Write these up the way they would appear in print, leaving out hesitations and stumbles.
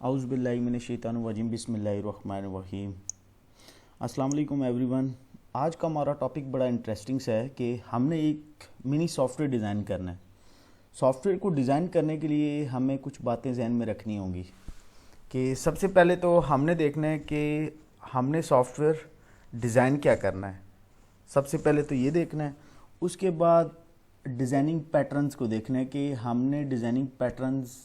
औज़ुबिल्लाहि मिनश्शैतानिर्रजीम बिस्मिल्लाहिर्रहमानिर्रहीम। अस्सलाम वालेकुम एवरीवन। आज का हमारा टॉपिक बड़ा इंटरेस्टिंग सा है कि हमने एक मिनी सॉफ्टवेयर डिज़ाइन करना है। सॉफ्टवेयर को डिज़ाइन करने के लिए हमें कुछ बातें जहन में रखनी होंगी कि सबसे पहले तो हमने देखना है कि हमने सॉफ्टवेयर डिज़ाइन क्या करना है। सबसे पहले तो ये देखना है, उसके बाद डिज़ाइनिंग पैटर्न्स को देखना है कि हमने डिज़ाइनिंग पैटर्न्स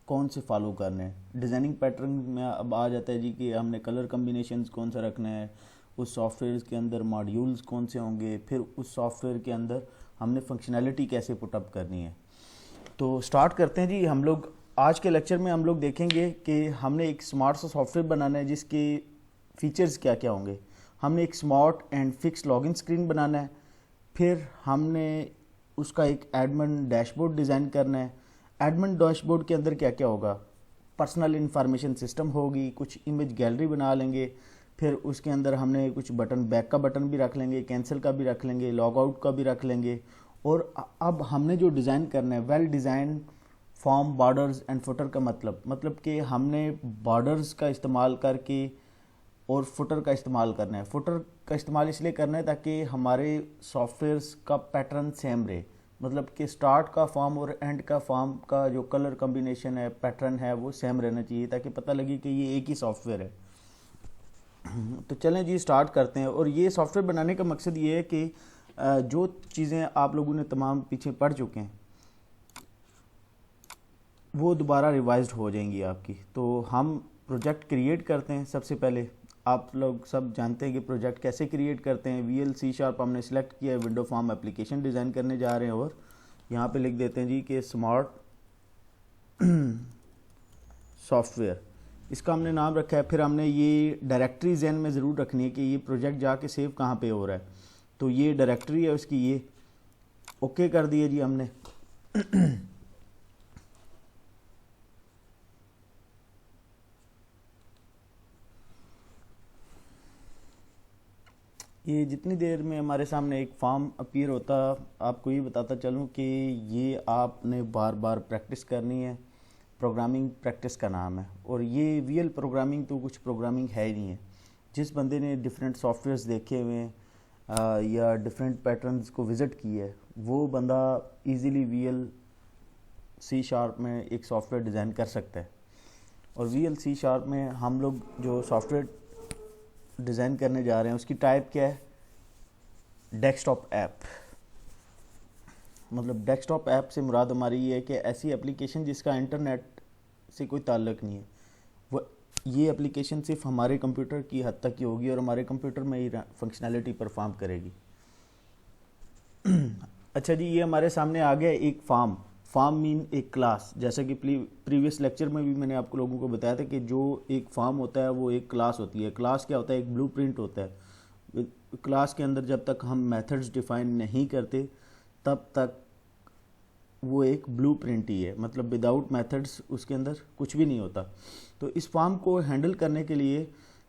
कौन से फॉलो करने हैं। डिज़ाइनिंग पैटर्न में अब आ जाता है जी कि हमने कलर कम्बिनेशंस कौन सा रखना है, उस सॉफ्टवेयर के अंदर मॉड्यूल्स कौन से होंगे, फिर उस सॉफ्टवेयर के अंदर हमने फंक्शनैलिटी कैसे पुटअप करनी है। तो स्टार्ट करते हैं जी। हम लोग आज के लेक्चर में हम लोग देखेंगे कि हमने एक स्मार्ट सा सॉफ्टवेयर बनाना है जिसके फीचर्स क्या क्या होंगे। हमने एक smart and fix login screen बनाना है, फिर हमने उसका एक एडमिन डैशबोर्ड डिज़ाइन करना है। एडमिन डैशबोर्ड के अंदर क्या क्या होगा, पर्सनल इंफॉर्मेशन सिस्टम होगी, कुछ इमेज गैलरी बना लेंगे, फिर उसके अंदर हमने कुछ बटन, बैक का बटन भी रख लेंगे, कैंसिल का भी रख लेंगे, लॉग आउट का भी रख लेंगे। और अब हमने जो डिज़ाइन करना है well design form borders and footer का मतलब कि हमने बॉर्डर्स का इस्तेमाल करके और फुटर का इस्तेमाल करना है। फुटर का इस्तेमाल इसलिए करना है ताकि हमारे सॉफ्टवेयर्स का पैटर्न सेम रहे, मतलब कि स्टार्ट का फॉर्म और एंड का फॉर्म का जो कलर कम्बिनेशन है, पैटर्न है, वो सेम रहना चाहिए ताकि पता लगे कि ये एक ही सॉफ्टवेयर है। तो चलें जी स्टार्ट करते हैं। और ये सॉफ्टवेयर बनाने का मकसद ये है कि जो चीज़ें आप लोगों ने तमाम पीछे पढ़ चुके हैं वो दोबारा रिवाइज्ड हो जाएंगी आपकी। तो हम प्रोजेक्ट क्रिएट करते हैं। सबसे पहले आप लोग सब जानते हैं कि प्रोजेक्ट कैसे क्रिएट करते हैं। VLC# हमने सेलेक्ट किया है, विंडो फॉर्म एप्लीकेशन डिज़ाइन करने जा रहे हैं और यहाँ पे लिख देते हैं जी कि स्मार्ट सॉफ्टवेयर, इसका हमने नाम रखा है। फिर हमने ये डायरेक्टरी जहन में ज़रूर रखनी है कि ये प्रोजेक्ट जाके सेव कहाँ पे हो रहा है। तो ये डायरेक्टरी है उसकी, ये ओके कर दिए जी हमने। ये जितनी देर में हमारे सामने एक फॉर्म अपीयर होता, आपको ये बताता चलूँ कि ये आपने बार बार प्रैक्टिस करनी है। प्रोग्रामिंग प्रैक्टिस का नाम है। और ये रियल प्रोग्रामिंग तो कुछ प्रोग्रामिंग है ही नहीं है। जिस बंदे ने डिफरेंट सॉफ्टवेयर्स देखे हुए हैं या डिफरेंट पैटर्न्स को विज़िट किया है, वो बंदा इजीली VLC# में एक सॉफ्टवेयर डिज़ाइन कर सकता है। और VLC# में हम लोग जो सॉफ्टवेयर डिज़ाइन करने जा रहे हैं उसकी टाइप क्या है, डेस्कटॉप ऐप। मतलब डेस्कटॉप ऐप से मुराद हमारी ये है कि ऐसी एप्लीकेशन जिसका इंटरनेट से कोई ताल्लुक़ नहीं है, वो ये एप्लीकेशन सिर्फ हमारे कंप्यूटर की हद तक ही होगी और हमारे कंप्यूटर में ही फंक्शनैलिटी परफॉर्म करेगी। अच्छा जी, ये हमारे सामने आ गया एक फॉर्म मीन एक क्लास। जैसा कि प्रीवियस लेक्चर में भी मैंने आपको लोगों को बताया था कि जो एक फॉर्म होता है वो एक क्लास होती है। क्लास क्या होता है, एक ब्लूप्रिंट होता है। क्लास के अंदर जब तक हम मेथड्स डिफाइन नहीं करते तब तक वो एक ब्लूप्रिंट ही है, मतलब विदाउट मेथड्स उसके अंदर कुछ भी नहीं होता। तो इस फॉर्म को हैंडल करने के लिए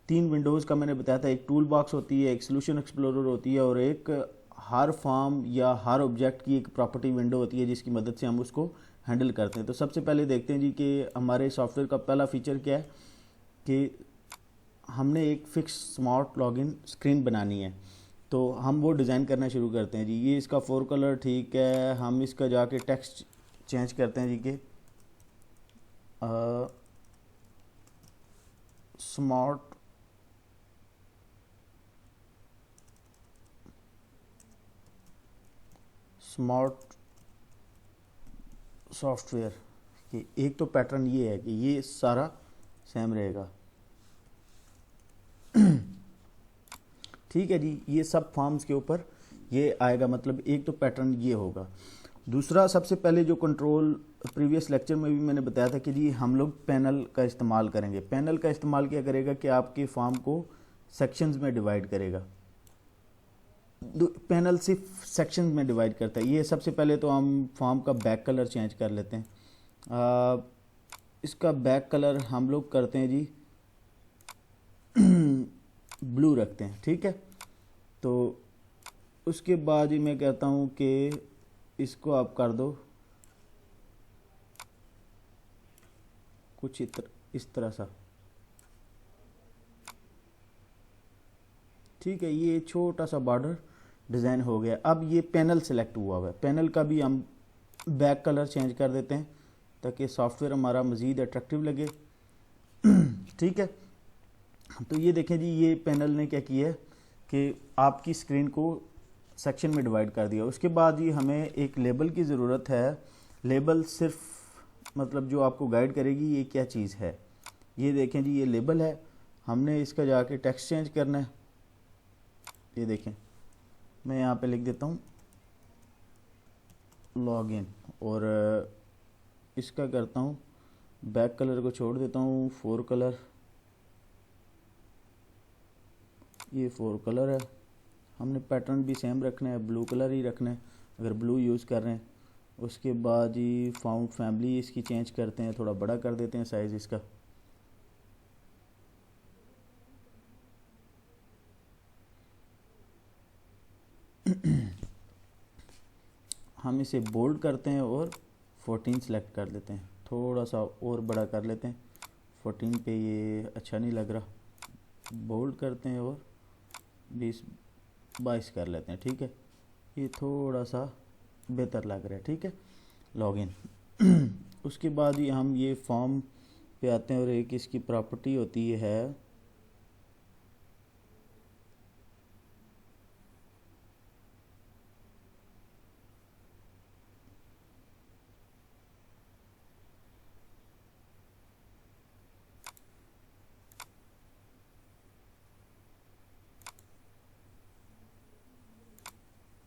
3 विंडोज़ का मैंने बताया था, एक टूल बॉक्स होती है, एक सोल्यूशन एक्सप्लोरर होती है और एक हर फॉर्म या हर ऑब्जेक्ट की एक प्रॉपर्टी विंडो होती है जिसकी मदद से हम उसको हैंडल करते हैं। तो सबसे पहले देखते हैं जी कि हमारे सॉफ्टवेयर का पहला फीचर क्या है कि हमने एक फिक्स स्मार्ट लॉगिन स्क्रीन बनानी है। तो हम वो डिज़ाइन करना शुरू करते हैं जी। ये इसका 4 कलर ठीक है, हम इसका जाके टेक्स्ट चेंज करते हैं जी कि स्मार्ट सॉफ्टवेयर कि एक तो पैटर्न ये है कि ये सारा सेम रहेगा। ठीक है जी, ये सब फॉर्म्स के ऊपर ये आएगा, मतलब एक तो पैटर्न ये होगा। दूसरा, सबसे पहले जो कंट्रोल प्रीवियस लेक्चर में भी मैंने बताया था कि जी हम लोग पैनल का इस्तेमाल करेंगे। पैनल का इस्तेमाल क्या करेगा कि आपके फॉर्म को सेक्शंस में डिवाइड करेगा। पैनल सिर्फ सेक्शंस में डिवाइड करता है। ये सबसे पहले तो हम फॉर्म का बैक कलर चेंज कर लेते हैं। इसका बैक कलर हम लोग करते हैं जी ब्लू रखते हैं, ठीक है। तो उसके बाद ही मैं कहता हूँ कि इसको आप कर दो कुछ इस तरह सा, ठीक है। ये छोटा सा बॉर्डर डिज़ाइन हो गया। अब ये पैनल सेलेक्ट हुआ हुआ है, पैनल का भी हम बैक कलर चेंज कर देते हैं ताकि सॉफ्टवेयर हमारा मज़ीद अट्रैक्टिव लगे। ठीक है, तो ये देखें जी, ये पैनल ने क्या किया है कि आपकी स्क्रीन को सेक्शन में डिवाइड कर दिया। उसके बाद ये हमें एक लेबल की ज़रूरत है। लेबल सिर्फ मतलब जो आपको गाइड करेगी ये क्या चीज़ है। ये देखें जी, ये लेबल है, हमने इसका जाके टेक्स्ट चेंज करना है। ये देखें, मैं यहाँ पे लिख देता हूँ लॉगिन, और इसका करता हूँ बैक कलर को छोड़ देता हूँ 4 कलर, ये 4 कलर है। हमने पैटर्न भी सेम रखना है, ब्लू कलर ही रखना है अगर ब्लू यूज़ कर रहे हैं। उसके बाद ये फाउंड फैमिली इसकी चेंज करते हैं, थोड़ा बड़ा कर देते हैं साइज़ इसका। हम इसे बोल्ड करते हैं और 14 सेलेक्ट कर लेते हैं, थोड़ा सा और बड़ा कर लेते हैं। 14 पे ये अच्छा नहीं लग रहा, बोल्ड करते हैं और 20-22 कर लेते हैं। ठीक है, ये थोड़ा सा बेहतर लग रहा है। ठीक है, लॉगिन। उसके बाद ये हम ये फॉर्म पे आते हैं और एक इसकी प्रॉपर्टी होती है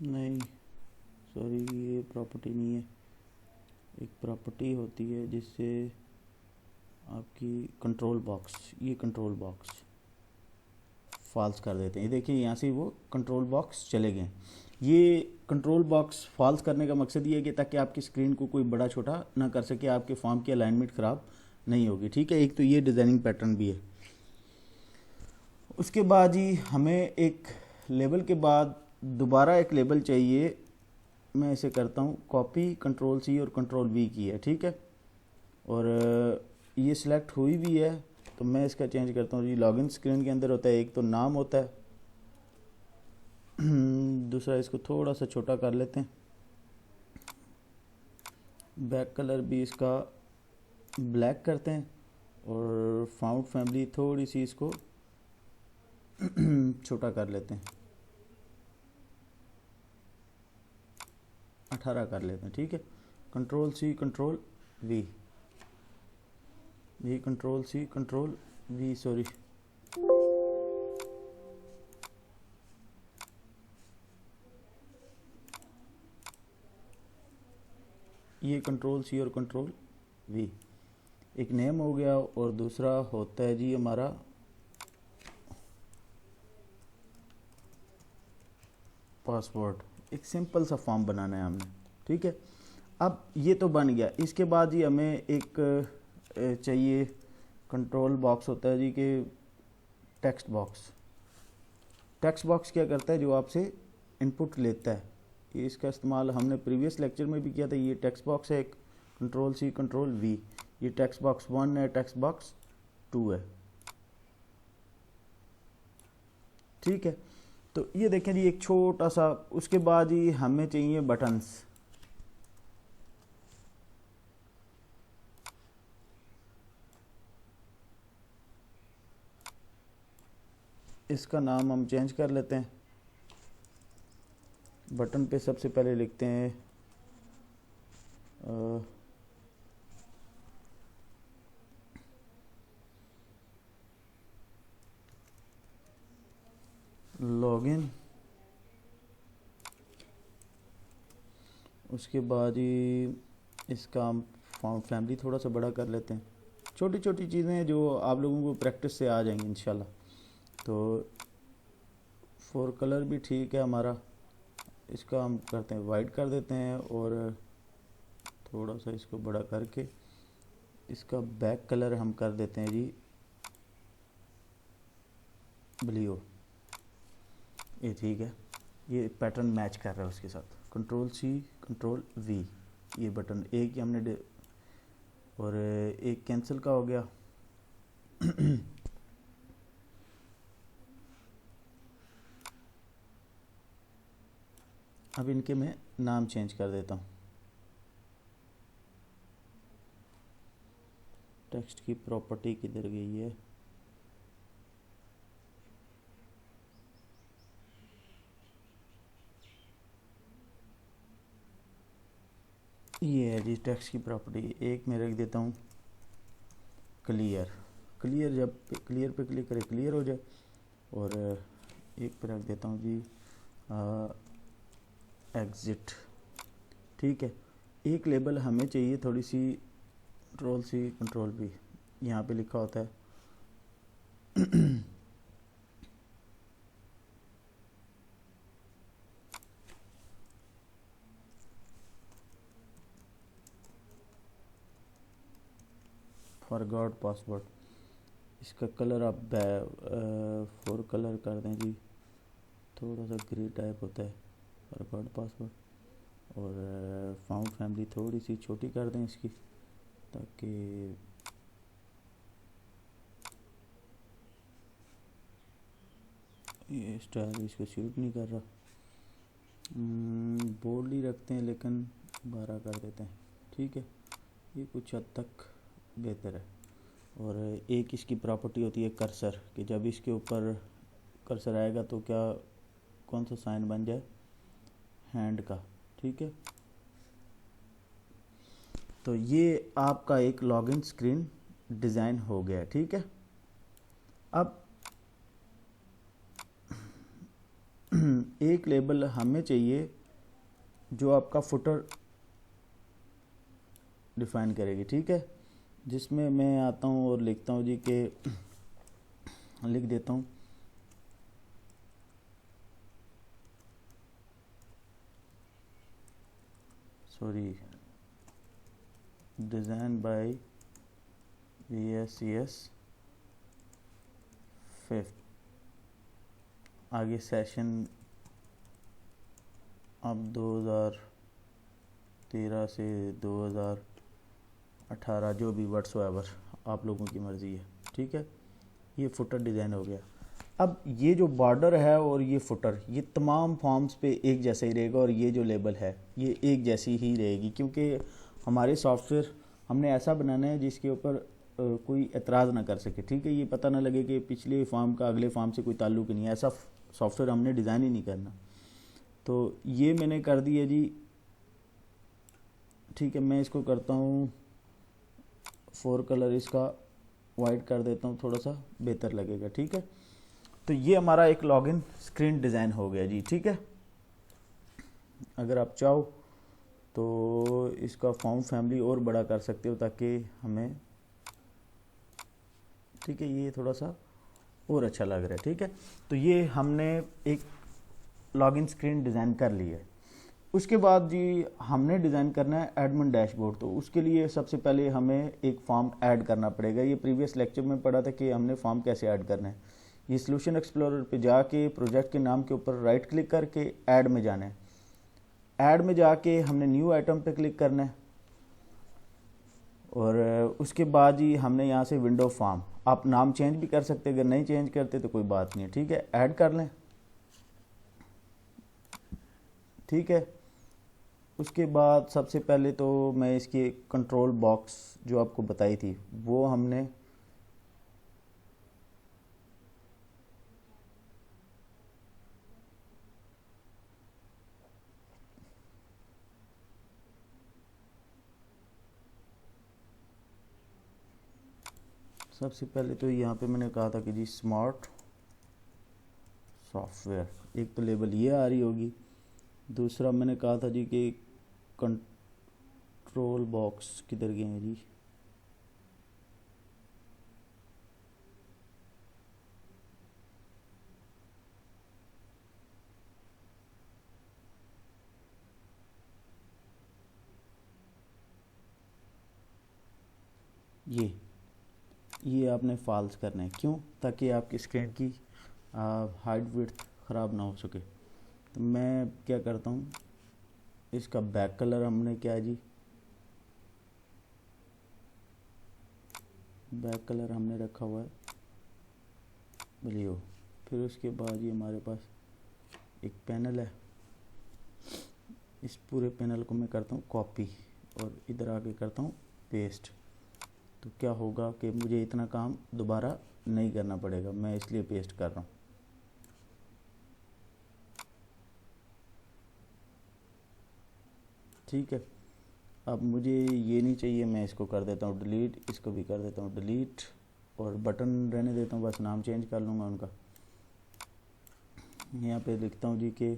नहीं सॉरी, ये प्रॉपर्टी नहीं है। एक प्रॉपर्टी होती है जिससे आपकी कंट्रोल बॉक्स, ये कंट्रोल बॉक्स फॉल्स कर देते हैं। ये देखिए, यहाँ से वो कंट्रोल बॉक्स चले गए। ये कंट्रोल बॉक्स फॉल्स करने का मकसद ये है कि ताकि आपकी स्क्रीन को कोई बड़ा छोटा ना कर सके, आपके फॉर्म की अलाइनमेंट ख़राब नहीं होगी। ठीक है, एक तो ये डिज़ाइनिंग पैटर्न भी है। उसके बाद ही हमें एक लेबल के बाद दोबारा एक लेबल चाहिए। मैं इसे करता हूँ कॉपी, कंट्रोल सी और कंट्रोल वी की है। ठीक है, और ये सिलेक्ट हुई भी है तो मैं इसका चेंज करता हूँ जी। लॉगिन स्क्रीन के अंदर होता है एक तो नाम होता है, दूसरा इसको थोड़ा सा छोटा कर लेते हैं। बैक कलर भी इसका ब्लैक करते हैं और फाउंड फैमिली थोड़ी सी इसको छोटा कर लेते हैं, 18 कर लेते हैं। ठीक है, कंट्रोल सी कंट्रोल वी, ये control C control V, sorry ये कंट्रोल सी और कंट्रोल वी। एक नेम हो गया और दूसरा होता है जी हमारा पासवर्ड। एक सिंपल सा फॉर्म बनाना है हमने। ठीक है, अब ये तो बन गया। इसके बाद ही हमें एक चाहिए कंट्रोल बॉक्स होता है जी कि टेक्स्ट बॉक्स। टेक्स्ट बॉक्स क्या करता है, जो आपसे इनपुट लेता है। इसका इस्तेमाल हमने प्रीवियस लेक्चर में भी किया था। ये टेक्स्ट बॉक्स है एक, कंट्रोल सी कंट्रोल वी। ये टेक्स्ट बॉक्स 1 है, टेक्स्ट बॉक्स 2 है। ठीक है, तो ये देखें जी एक छोटा सा। उसके बाद ही हमें चाहिए बटन्स। इसका नाम हम चेंज कर लेते हैं। बटन पे सबसे पहले लिखते हैं लॉगिन। उसके बाद ही इसका हम फाउंड फैमिली थोड़ा सा बड़ा कर लेते हैं। छोटी छोटी चीज़ें जो आप लोगों को प्रैक्टिस से आ जाएंगी इंशाल्लाह। तो 4 कलर भी ठीक है हमारा। इसका हम करते हैं वाइट कर देते हैं और थोड़ा सा इसको बड़ा करके इसका बैक कलर हम कर देते हैं जी ब्लू। ये ठीक है, ये पैटर्न मैच कर रहा है उसके साथ। कंट्रोल सी कंट्रोल वी, ये बटन एक ही हमने और एक कैंसिल का हो गया। अब इनके मैं नाम चेंज कर देता हूँ। टेक्स्ट की प्रॉपर्टी किधर गई है? ये है जी टेक्स्ट की प्रॉपर्टी। एक मैं रख देता हूँ क्लियर। क्लियर जब क्लियर पे क्लिक करें क्लियर हो जाए। और एक पे रख देता हूँ जी एग्ज़िट। ठीक है। एक लेबल हमें चाहिए थोड़ी सी कंट्रोल भी, यहाँ पे लिखा होता है फॉरगॉट पासवर्ड। इसका कलर आप फॉर कलर कर दें जी, थोड़ा सा ग्रे टाइप होता है फॉरगॉट पासवर्ड। और फाउंड फैमिली थोड़ी सी छोटी कर दें इसकी, ताकि ये स्टाइल इसको सूट नहीं कर रहा। बोल्ड ही रखते हैं लेकिन 12 कर देते हैं। ठीक है, ये कुछ हद तक बेहतर है। और एक इसकी प्रॉपर्टी होती है कर्सर, कि जब इसके ऊपर कर्सर आएगा तो क्या कौन सा साइन बन जाए, हैंड का। ठीक है, तो ये आपका एक लॉगिन स्क्रीन डिज़ाइन हो गया। ठीक है, अब एक लेबल हमें चाहिए जो आपका फुटर डिफाइन करेगी। ठीक है, जिसमें मैं आता हूँ और लिखता हूँ जी के लिख देता हूँ डिज़ाइन बाय VSCS 5। आगे सेशन अब 2013 से 2018 जो भी व्हाट्सएवर आप लोगों की मर्ज़ी है। ठीक है, ये फुटर डिज़ाइन हो गया। अब ये जो बॉर्डर है और ये फुटर, ये तमाम फॉर्म्स पे एक जैसा ही रहेगा और ये जो लेबल है ये एक जैसी ही रहेगी, क्योंकि हमारे सॉफ्टवेयर हमने ऐसा बनाना है जिसके ऊपर कोई एतराज़ ना कर सके। ठीक है, ये पता ना लगे कि पिछले फॉर्म का अगले फॉर्म से कोई ताल्लुक़ नहीं है, ऐसा सॉफ्टवेयर हमने डिज़ाइन ही नहीं करना। तो ये मैंने कर दिया जी। ठीक है, मैं इसको करता हूँ फॉर कलर इसका वाइट कर देता हूँ, थोड़ा सा बेहतर लगेगा। ठीक है, तो ये हमारा एक लॉगिन स्क्रीन डिज़ाइन हो गया जी। ठीक है, अगर आप चाहो तो इसका फॉर्म फैमिली और बड़ा कर सकते हो ताकि हमें, ठीक है, ये थोड़ा सा और अच्छा लग रहा है। ठीक है, तो ये हमने एक लॉगिन स्क्रीन डिज़ाइन कर ली है। उसके बाद जी हमने डिज़ाइन करना है एडमिन डैशबोर्ड। तो उसके लिए सबसे पहले हमें एक फॉर्म ऐड करना पड़ेगा। ये प्रीवियस लेक्चर में पढ़ा था कि हमने फॉर्म कैसे ऐड करना है। ये सॉल्यूशन एक्सप्लोरर पे जाके प्रोजेक्ट के नाम के ऊपर राइट क्लिक करके ऐड में जाना है। ऐड में जाके हमने न्यू आइटम पे क्लिक करना है और उसके बाद ही हमने यहाँ से विंडो फॉर्म, आप नाम चेंज भी कर सकते हैं, अगर नहीं चेंज करते तो कोई बात नहीं है। ठीक है, ऐड कर लें। ठीक है, उसके बाद सबसे पहले तो मैं इसकी कंट्रोल बॉक्स जो आपको बताई थी वो हमने सबसे पहले तो यहाँ पे मैंने कहा था कि जी स्मार्ट सॉफ्टवेयर, एक तो लेबल ये आ रही होगी। दूसरा मैंने कहा था जी कि कंट्रोल बॉक्स किधर गए हैं जी, ये आपने फॉल्स करना है। क्यों? ताकि आपकी स्क्रीन की हाइट विड्थ ख़राब ना हो सके। तो मैं क्या करता हूँ, इसका बैक कलर हमने क्या है जी बैक कलर हमने रखा हुआ है ब्लू। फिर उसके बाद ये हमारे पास एक पैनल है, इस पूरे पैनल को मैं करता हूँ कॉपी और इधर आके करता हूँ पेस्ट। तो क्या होगा कि मुझे इतना काम दोबारा नहीं करना पड़ेगा, मैं इसलिए पेस्ट कर रहा हूँ। ठीक है, अब मुझे ये नहीं चाहिए, मैं इसको कर देता हूँ डिलीट, इसको भी कर देता हूँ डिलीट और बटन रहने देता हूँ, बस नाम चेंज कर लूँगा उनका। यहाँ पे लिखता हूँ जी कि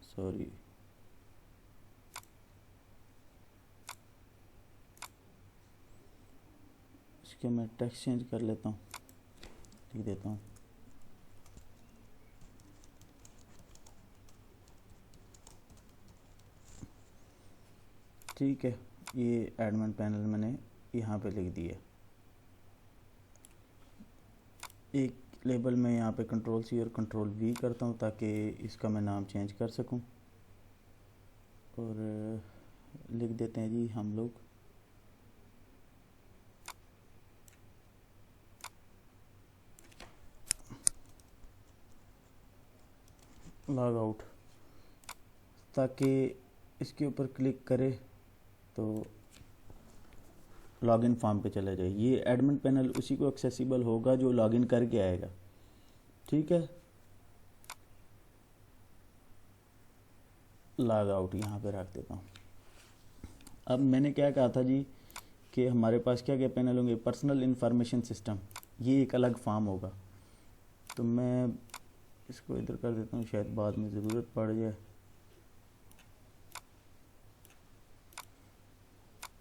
सॉरी इसके मैं टेक्स्ट चेंज कर लेता हूँ, लिख देता हूँ ठीक है। ये एडमिन पैनल मैंने यहाँ पे लिख दिया। एक लेबल में यहाँ पे कंट्रोल सी और कंट्रोल वी करता हूँ ताकि इसका मैं नाम चेंज कर सकूँ। और लिख देते हैं जी हम लोग लॉग आउट, ताकि इसके ऊपर क्लिक करे तो लॉगिन फॉर्म पे चला जाए। ये एडमिन पैनल उसी को एक्सेसिबल होगा जो लॉगिन करके आएगा। ठीक है, लॉग आउट यहाँ पे रख देता हूँ। अब मैंने क्या कहा था जी कि हमारे पास क्या क्या पैनल होंगे, पर्सनल इंफॉर्मेशन सिस्टम, ये एक अलग फॉर्म होगा। तो मैं इसको इधर कर देता हूँ, शायद बाद में ज़रूरत पड़ जाए।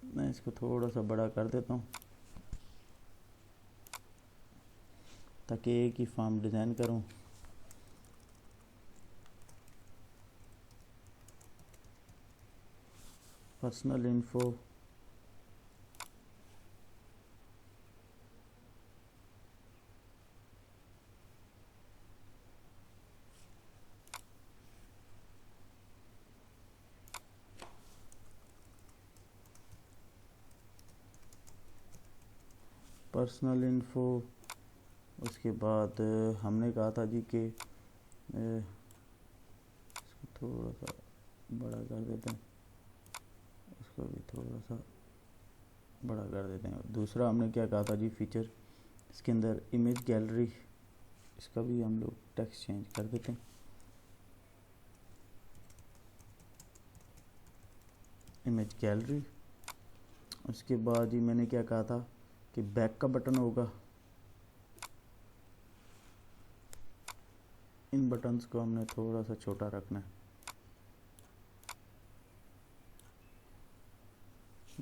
मैं इसको थोड़ा सा बड़ा कर देता हूँ ताकि एक ही फॉर्म डिज़ाइन करूँ। Personal info, personal info. उसके बाद हमने कहा था जी कि इसको थोड़ा सा बड़ा कर देते हैं, इसको भी थोड़ा सा बड़ा कर देते हैं। दूसरा हमने क्या कहा था जी फीचर, इसके अंदर इमेज गैलरी, इसका भी हम लोग टेक्स्ट चेंज कर देते हैं, इमेज गैलरी। उसके बाद ही मैंने क्या कहा था कि बैक का बटन होगा, इन बटन्स को हमने थोड़ा सा छोटा रखना है।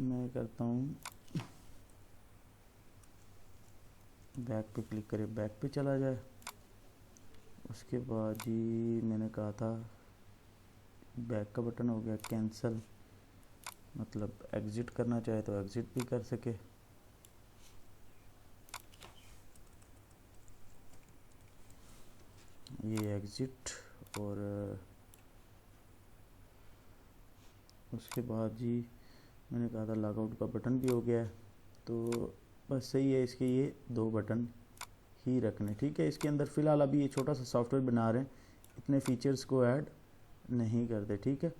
मैं करता हूँ बैक पे क्लिक करे, बैक पे चला जाए। उसके बाद जी मैंने कहा था बैक का बटन हो गया कैंसिल, मतलब एग्ज़िट करना चाहे तो एग्ज़िट भी कर सके। ये एग्ज़िट, और उसके बाद जी मैंने कहा था लॉग आउट का बटन भी हो गया है। तो बस सही है, इसके ये दो बटन ही रखने। ठीक है, इसके अंदर फ़िलहाल अभी ये छोटा सा सॉफ्टवेयर बना रहे हैं, इतने फीचर्स को ऐड नहीं करते। ठीक है,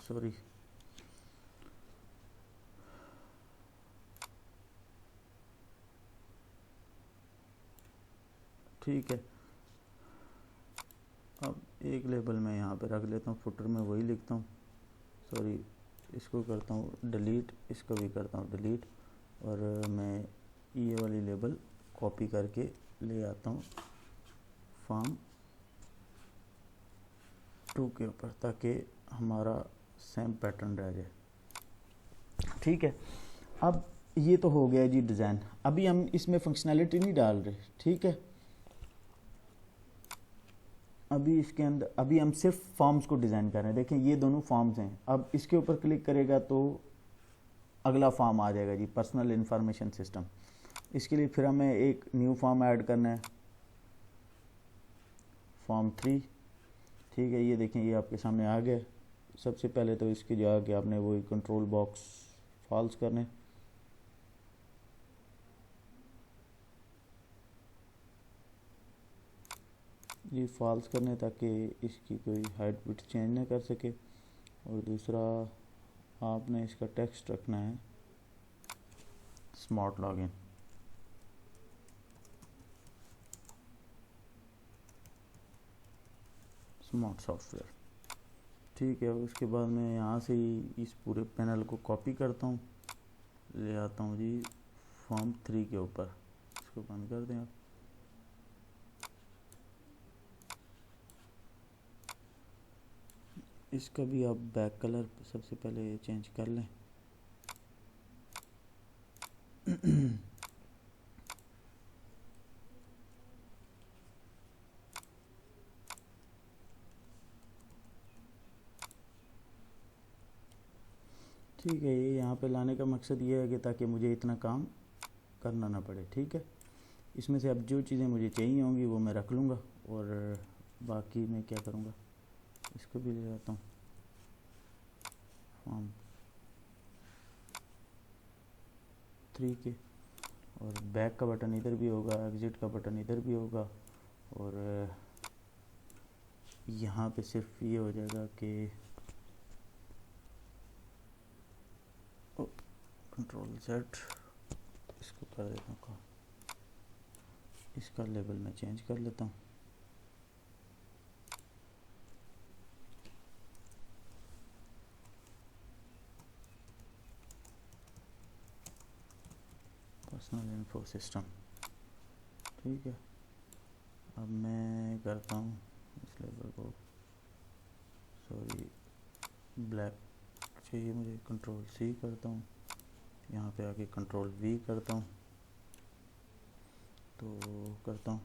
सॉरी, ठीक है। अब एक लेबल मैं यहाँ पे रख लेता हूँ, फुटर में वही लिखता हूँ, सॉरी इसको करता हूँ डिलीट, इसको भी करता हूँ डिलीट, और मैं ये वाली लेबल कॉपी करके ले आता हूँ फॉर्म 2 के ऊपर, ताकि हमारा सेम पैटर्न रह जाए। ठीक है, अब ये तो हो गया जी डिज़ाइन। अभी हम इसमें फंक्शनैलिटी नहीं डाल रहे। ठीक है, अभी इसके अंदर अभी हम सिर्फ फॉर्म्स को डिज़ाइन कर रहे हैं। देखें ये दोनों फॉर्म्स हैं। अब इसके ऊपर क्लिक करेगा तो अगला फॉर्म आ जाएगा जी, पर्सनल इंफॉर्मेशन सिस्टम। इसके लिए फिर हमें एक न्यू फॉर्म ऐड करना है। फॉर्म 3। ठीक है, ये देखें ये आपके सामने आ गया। सबसे पहले तो इसके जाके आपने वही कंट्रोल बॉक्स फॉल्स करने, ये फॉल्स करने ताकि इसकी कोई हाइट विड्थ चेंज ना कर सके। और दूसरा आपने इसका टेक्स्ट रखना है स्मार्ट लॉगिन। Smart software. ठीक है, उसके बाद मैं यहाँ से ही इस पूरे पैनल को कॉपी करता हूँ, ले आता हूँ जी फॉर्म 3 के ऊपर। इसको बंद कर दें आप। इसका भी आप बैक कलर सबसे पहले चेंज कर लें। ठीक है, ये यहाँ पे लाने का मकसद ये है कि ताकि मुझे इतना काम करना ना पड़े। ठीक है, इसमें से अब जो चीज़ें मुझे चाहिए होंगी वो मैं रख लूँगा, और बाकी मैं क्या करूँगा, इसको भी ले आता हूँ फॉर्म 3 के। और बैक का बटन इधर भी होगा, एग्ज़िट का बटन इधर भी होगा, और यहाँ पे सिर्फ ये हो जाएगा कि कंट्रोल Z, इसको कर देता हूँ, इसका लेवल मैं चेंज कर लेता हूँ। Personal info system. ठीक है, अब मैं करता हूँ इस लेवल को, सॉरी ब्लैक चाहिए मुझे, कंट्रोल C करता हूँ, यहाँ पे आके कंट्रोल V करता हूँ, तो करता हूँ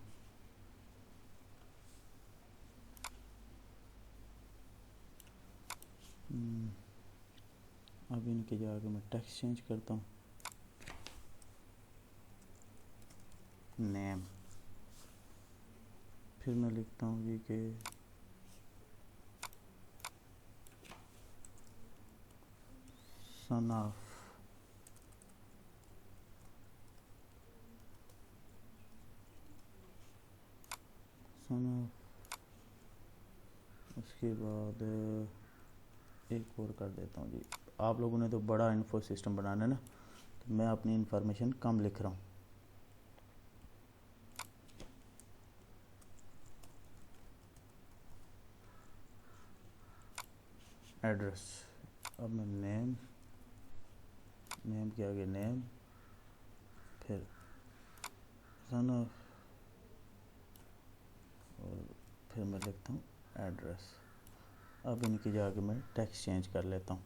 अब इनके जाके मैं टेक्स्ट चेंज करता हूँ, नेम। फिर मैं लिखता हूँ जी कि सन ऑफ उसके बाद एक और कर देता हूँ जी। आप लोगों ने तो बड़ा इन्फो सिस्टम बनाना है ना, तो मैं अपनी इंफॉर्मेशन कम लिख रहा हूँ। एड्रेस, अब मैं नेम के आगे नेम, फिर सन ऑफ, और फिर मैं लिखता हूँ एड्रेस। अब इनकी जाके मैं टेक्स्ट चेंज कर लेता हूँ।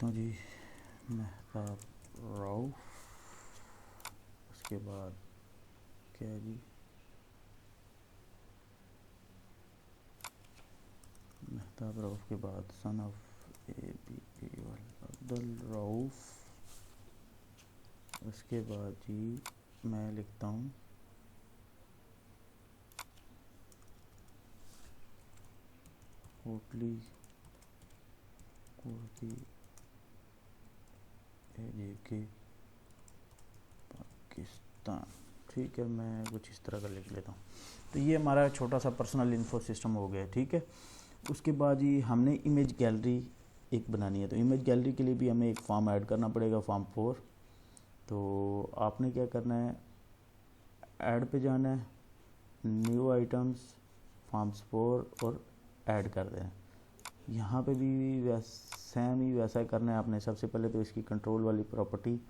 तो जी मेहताब रऊफ, उसके बाद क्या जी, मेहताब रऊफ के बाद son of ABAL Abdul Rauf. उसके बाद जी मैं लिखता हूँ होटली कुर्ती AJK पाकिस्तान। ठीक है, मैं कुछ इस तरह का लिख लेता हूँ। तो ये हमारा छोटा सा पर्सनल इन्फो सिस्टम हो गया। ठीक है, उसके बाद ही हमने इमेज गैलरी एक बनानी है, तो इमेज गैलरी के लिए भी हमें एक फॉर्म ऐड करना पड़ेगा, फॉर्म 4। तो आपने क्या करना है, ऐड पे जाना है, न्यू आइटम्स, फॉर्म्स 4 और ऐड कर दें। यहाँ पे भी सेम ही वैसा करना है आपने। सबसे पहले तो इसकी कंट्रोल वाली प्रॉपर्टी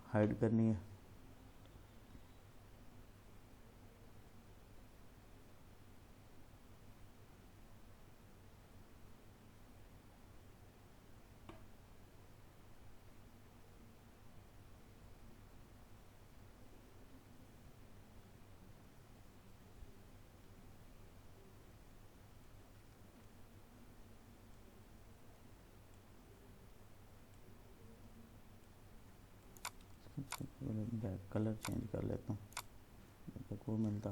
हाइड करनी है, पहले बैक कलर चेंज कर लेता हूँ जब तक वो मिलता।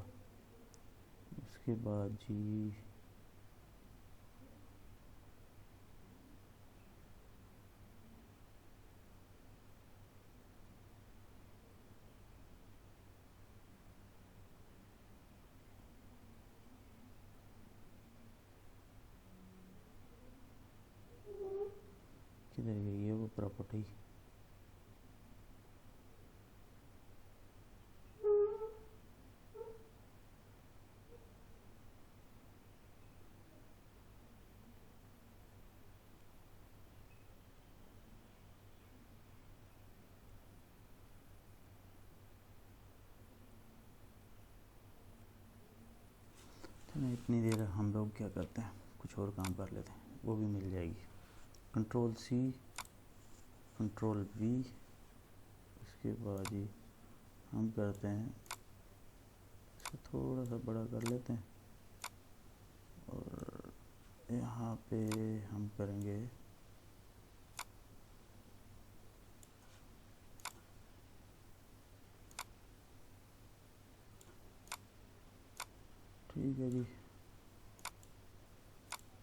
उसके बाद जी किधर गई है वो प्रॉपर्टी। चलो इतनी देर हम लोग क्या करते हैं, कुछ और काम कर लेते हैं, वो भी मिल जाएगी। कंट्रोल सी, कंट्रोल वी, उसके बाद ही हम करते हैं इसको थोड़ा सा बड़ा कर लेते हैं और यहाँ पे हम करेंगे ठीक है जी।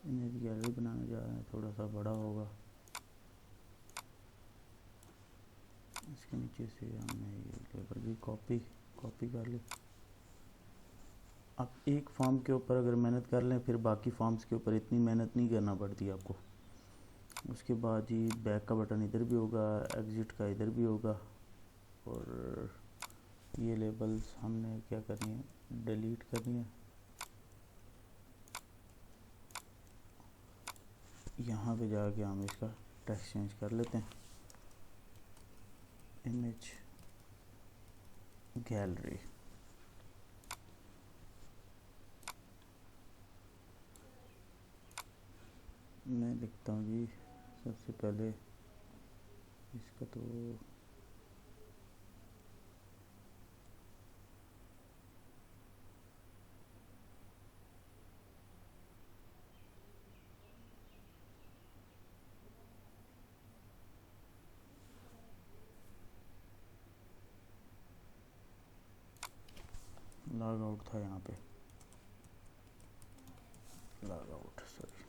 इमेज गैलरी बनाने जा रहे हैं, थोड़ा सा बड़ा होगा। इसके नीचे से हमने ये लेबल भी कॉपी कर ली। अब एक फॉर्म के ऊपर अगर मेहनत कर लें फिर बाकी फॉर्म्स के ऊपर इतनी मेहनत नहीं करना पड़ती आपको। उसके बाद ही बैक का बटन इधर भी होगा, एग्ज़िट का इधर भी होगा। और ये लेबल्स हमने क्या करनी है, डिलीट करनी है। यहाँ पे जाके हम इसका टेक्स्ट चेंज कर लेते हैं, इमेज गैलरी। मैं लिखता हूँ जी सबसे पहले इसका तो लॉग आउट था, यहाँ पे लॉग आउट, सॉरी।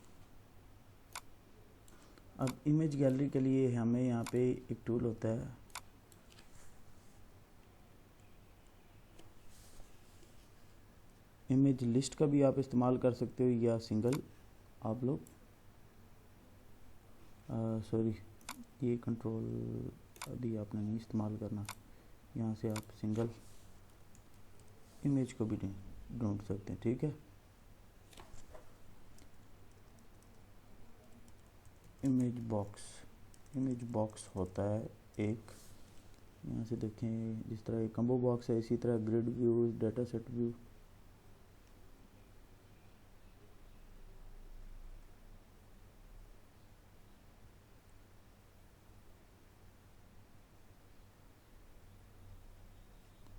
अब इमेज गैलरी के लिए हमें यहाँ पे एक टूल होता है, इमेज लिस्ट का भी आप इस्तेमाल कर सकते हो या सिंगल आप लोग सॉरी ये कंट्रोल अभी आपने नहीं इस्तेमाल करना। यहाँ से आप सिंगल इमेज को भी ढूंढ सकते हैं, ठीक है। इमेज बॉक्स होता है एक, यहाँ से देखें जिस तरह एक कम्बो बॉक्स है इसी तरह grid view, data set view.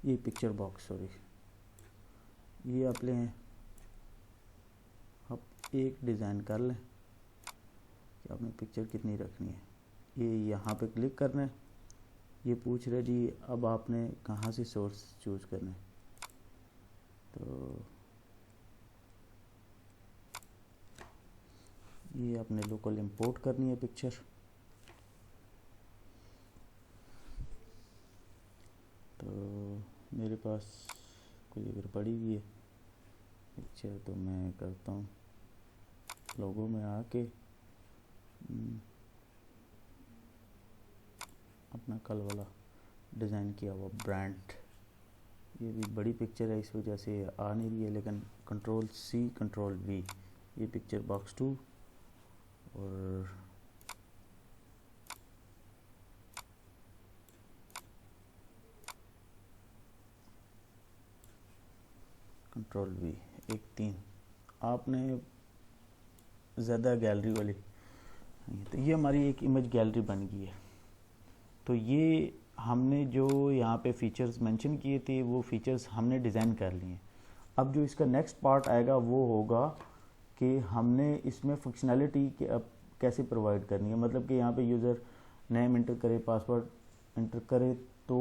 ये पिक्चर बॉक्स, सॉरी ये आप लें, आप एक डिज़ाइन कर लें कि आपने पिक्चर कितनी रखनी है। ये यहाँ पे क्लिक करना है, ये पूछ रहे जी अब आपने कहाँ से सोर्स चूज़ करना है। तो ये आपने लोकल इंपोर्ट करनी है पिक्चर। तो मेरे पास कोई अगर पड़ी हुई है पिक्चर तो मैं करता हूँ लोगों में आके अपना कल वाला डिज़ाइन किया हुआ ब्रांड, ये भी बड़ी पिक्चर है इस वजह से आ नहीं रही है, लेकिन कंट्रोल सी कंट्रोल वी, ये पिक्चर बॉक्स 2 और कंट्रोल वी, एक 3 आपने ज़्यादा गैलरी वाली। तो ये हमारी एक इमेज गैलरी बन गई है। तो ये हमने जो यहाँ पे फीचर्स मेंशन किए थे वो फीचर्स हमने डिज़ाइन कर लिए हैं। अब जो इसका नेक्स्ट पार्ट आएगा वो होगा कि हमने इसमें फंक्शनैलिटी कैसे प्रोवाइड करनी है। मतलब कि यहाँ पे यूज़र नेम इंटर करे, पासवर्ड इंटर करे तो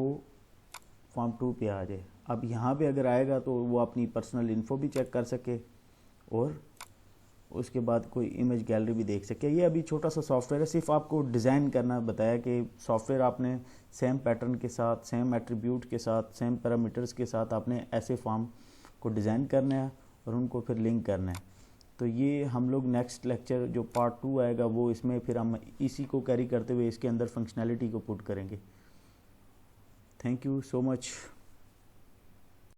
फॉर्म 2 पे आ जाए। अब यहाँ पे अगर आएगा तो वो अपनी पर्सनल इन्फो भी चेक कर सके और उसके बाद कोई इमेज गैलरी भी देख सके। ये अभी छोटा सा सॉफ्टवेयर है, सिर्फ आपको डिज़ाइन करना बताया कि सॉफ्टवेयर आपने सेम पैटर्न के साथ, सेम एट्रीब्यूट के साथ, सेम पैरामीटर्स के साथ आपने ऐसे फॉर्म को डिज़ाइन करना है और उनको फिर लिंक करना है। तो ये हम लोग नेक्स्ट लेक्चर जो पार्ट 2 आएगा वो इसमें फिर हम इसी को कैरी करते हुए इसके अंदर फंक्शनैलिटी को पुट करेंगे। Thank you so much.